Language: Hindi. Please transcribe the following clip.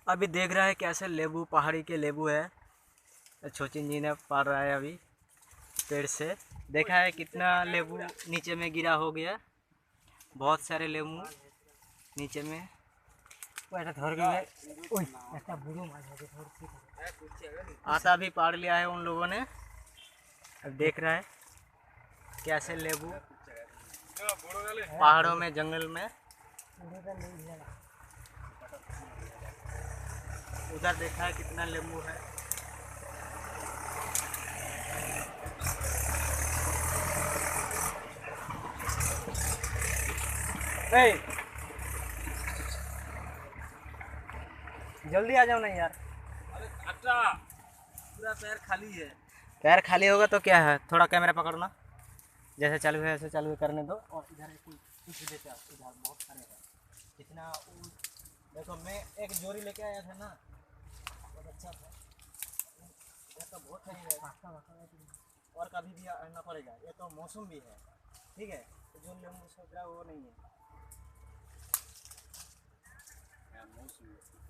अभी देख रहा है कैसे लेबू, पहाड़ी के लेबू है। छोचिन जी ने पार रहा है अभी पेड़ से। देखा है कितना लेबू नीचे में गिरा हो गया, बहुत सारे लेबू नीचे में। आटा भी पार लिया है उन लोगों ने। अब देख रहा है कैसे लेबू पहाड़ों में, जंगल में। उधर देखा है कितना लेबू है। जल्दी आ जाओ ना यार। अरे अच्छा, पूरा पैर खाली है। पैर खाली होगा तो क्या है, थोड़ा कैमरा पकड़ना, जैसे चालू है ऐसे चालू करने दो। और इधर कुछ लेते आओ, इधर बहुत सारे हैं। कितना देखो, मैं एक जोड़ी लेके आया था ना, बहुत अच्छा था। इधर तो बहुत सारी है, और कभी भी आना पड़ेगा। ये तो मौसम भी है, ठीक है। तो जो लोग सोच रहा है वो नहीं है।